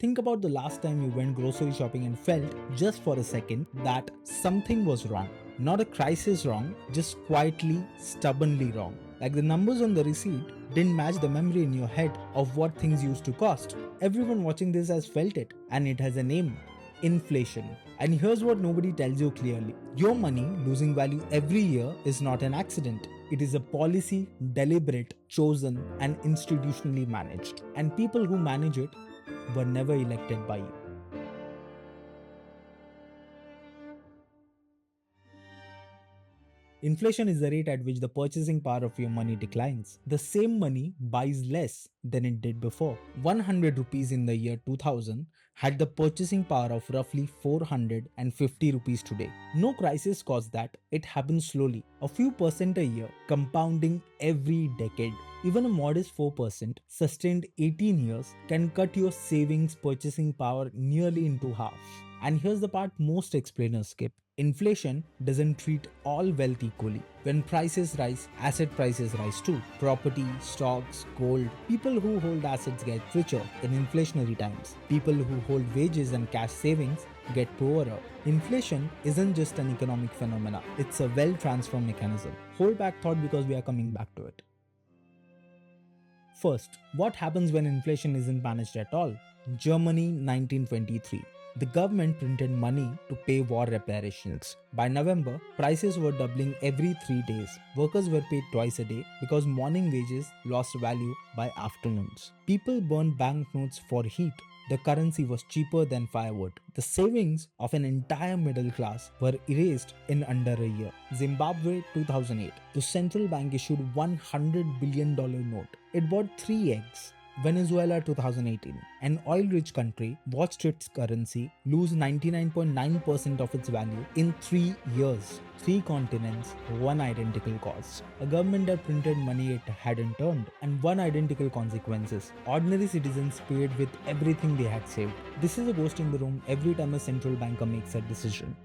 Think about the last time you went grocery shopping and felt, just for a second, that something was wrong. Not a crisis wrong, just quietly, stubbornly wrong. Like the numbers on the receipt didn't match the memory in your head of what things used to cost. Everyone watching this has felt it, and it has a name: inflation. And here's what nobody tells you clearly: your money losing value every year is not an accident. It is a policy, deliberate, chosen, and institutionally managed. And people who manage it were never elected by you. Inflation is the rate at which the purchasing power of your money declines. The same money buys less than it did before. 100 rupees in the year 2000 had the purchasing power of roughly 450 rupees today. No crisis caused that, it happens slowly, a few percent a year, compounding every decade. Even a modest 4% sustained 18 years can cut your savings purchasing power nearly into half. And here's the part most explainers skip: inflation doesn't treat all wealth equally. When prices rise, asset prices rise too. Property, stocks, gold. People who hold assets get richer in inflationary times. People who hold wages and cash savings get poorer. Inflation isn't just an economic phenomena, it's a well-transformed mechanism. Hold back thought because we are coming back to it. First, what happens when inflation isn't managed at all? Germany 1923. The government printed money to pay war reparations. By November, prices were doubling every 3 days. Workers were paid twice a day because morning wages lost value by afternoons. People burned banknotes for heat. The currency was cheaper than firewood. The savings of an entire middle class were erased in under a year. Zimbabwe 2008. The central bank issued $100 billion note. It bought 3 eggs. Venezuela 2018. An oil-rich country watched its currency lose 99.9% of its value in 3 years. 3 continents, one identical cause. A government that printed money it hadn't earned, and one identical consequences. Ordinary citizens paid with everything they had saved. This is a ghost in the room every time a central banker makes a decision.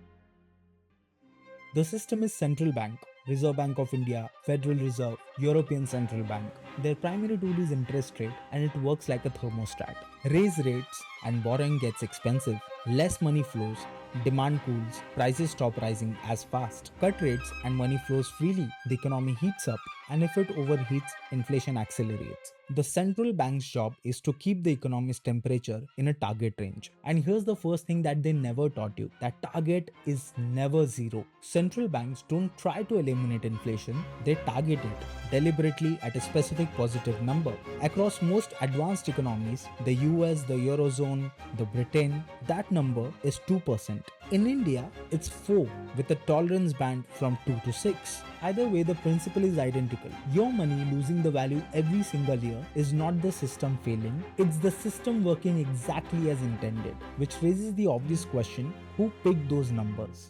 The system is central bank, Reserve Bank of India, Federal Reserve, European Central Bank. Their primary tool is interest rate, and it works like a thermostat. Raise rates and borrowing gets expensive. Less money flows, demand cools, prices stop rising as fast. Cut rates and money flows freely. The economy heats up, and if it overheats, inflation accelerates. The central bank's job is to keep the economy's temperature in a target range. And here's the first thing that they never taught you: that target is never zero. Central banks don't try to eliminate inflation, they target it deliberately at a specific positive number. Across most advanced economies, the US, the Eurozone, the Britain, that number is 2%. In India, it's 4 with a tolerance band from 2 to 6. Either way, the principle is identical. Your money losing the value every single year is not the system failing, it's the system working exactly as intended. Which raises the obvious question: who picked those numbers?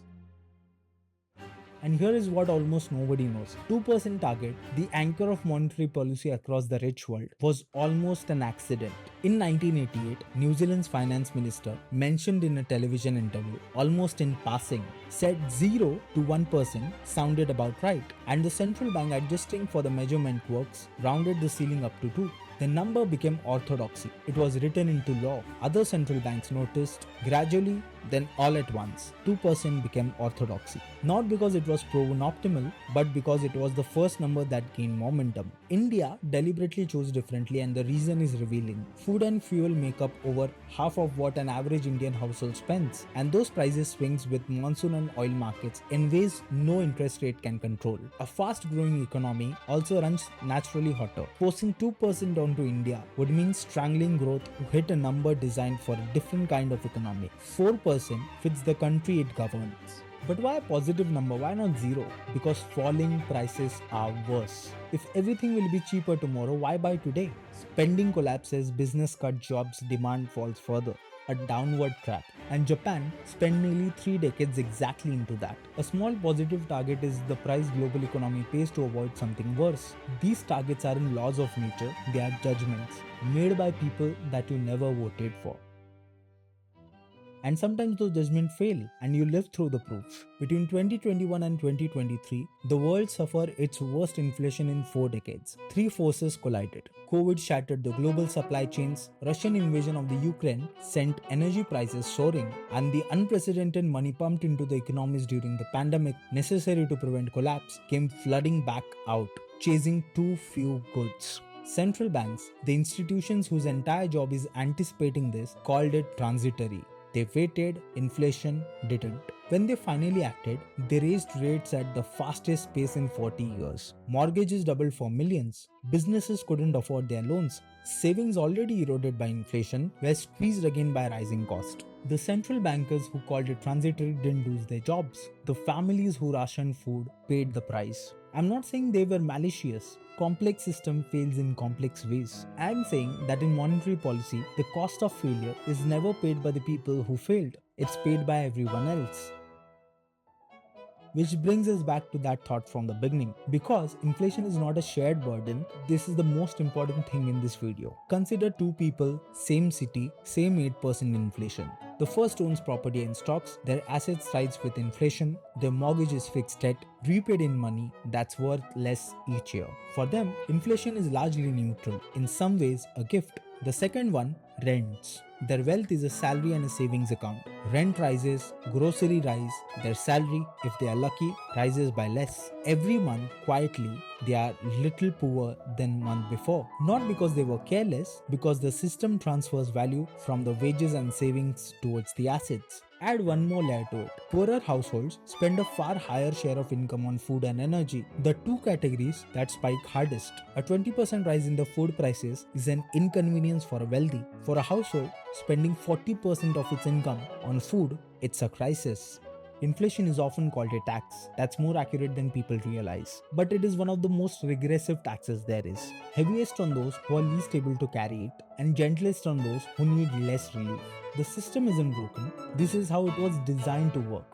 And here is what almost nobody knows. 2% target, the anchor of monetary policy across the rich world, was almost an accident. In 1988, New Zealand's finance minister mentioned in a television interview, almost in passing, said 0 to 1% sounded about right, and the central bank, adjusting for the measurement quirks, rounded the ceiling up to 2. The number became orthodoxy. It was written into law. Other central banks noticed. Gradually, then all at once, 2% became orthodoxy. Not because it was proven optimal, but because it was the first number that gained momentum. India deliberately chose differently, and the reason is revealing. Food and fuel make up over half of what an average Indian household spends, and those prices swings with monsoon and oil markets in ways no interest rate can control. A fast-growing economy also runs naturally hotter. Forcing 2% onto India would mean strangling growth to hit a number designed for a different kind of economy. 4% fits the country it governs. But why a positive number? Why not 0? Because falling prices are worse. If everything will be cheaper tomorrow, why buy today? Spending collapses, business cut jobs, demand falls further. A downward trap. And Japan spent nearly 3 decades exactly into that. A small positive target is the price global economy pays to avoid something worse. These targets aren't laws of nature, they are judgments made by people that you never voted for. And sometimes those judgments fail and you live through the proof. Between 2021 and 2023, the world suffered its worst inflation in 4 decades. Three forces collided. COVID shattered the global supply chains, Russian invasion of the Ukraine sent energy prices soaring, and the unprecedented money pumped into the economies during the pandemic necessary to prevent collapse came flooding back out, chasing too few goods. Central banks, the institutions whose entire job is anticipating this, called it transitory. They waited, inflation didn't. When they finally acted, they raised rates at the fastest pace in 40 years. Mortgages doubled for millions. Businesses couldn't afford their loans. Savings already eroded by inflation were squeezed again by rising costs. The central bankers who called it transitory didn't lose their jobs. The families who rationed food paid the price. I'm not saying they were malicious. Complex system fails in complex ways. I'm saying that in monetary policy, the cost of failure is never paid by the people who failed. It's paid by everyone else. Which brings us back to that thought from the beginning. Because inflation is not a shared burden, this is the most important thing in this video. Consider two people, same city, same 8% inflation. The first owns property and stocks, their assets rise with inflation, their mortgage is fixed debt, repaid in money that's worth less each year. For them, inflation is largely neutral, in some ways a gift. The second one rents. Their wealth is a salary and a savings account. Rent rises, grocery rise, their salary, if they are lucky, rises by less. Every month, quietly, they are little poorer than month before. Not because they were careless, because the system transfers value from the wages and savings towards the assets. Add one more layer to it. Poorer households spend a far higher share of income on food and energy, the two categories that spike hardest. A 20% rise in the food prices is an inconvenience for a wealthy. For a household, spending 40% of its income on food, it's a crisis. Inflation is often called a tax. That's more accurate than people realize. But it is one of the most regressive taxes there is. Heaviest on those who are least able to carry it, and gentlest on those who need less relief. The system isn't broken. This is how it was designed to work.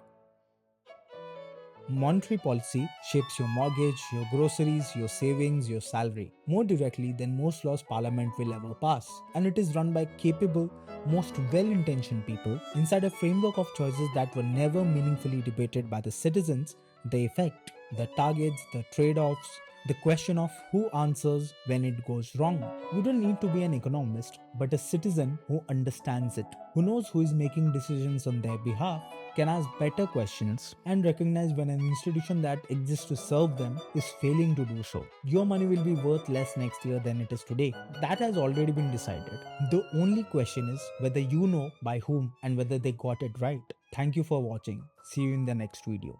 Monetary policy shapes your mortgage, your groceries, your savings, your salary more directly than most laws Parliament will ever pass. And it is run by capable, most well-intentioned people inside a framework of choices that were never meaningfully debated by the citizens. The effect, the targets, the trade-offs, the question of who answers when it goes wrong. You don't need to be an economist, but a citizen who understands it, who knows who is making decisions on their behalf, can ask better questions, and recognize when an institution that exists to serve them is failing to do so. Your money will be worth less next year than it is today. That has already been decided. The only question is whether you know by whom and whether they got it right. Thank you for watching. See you in the next video.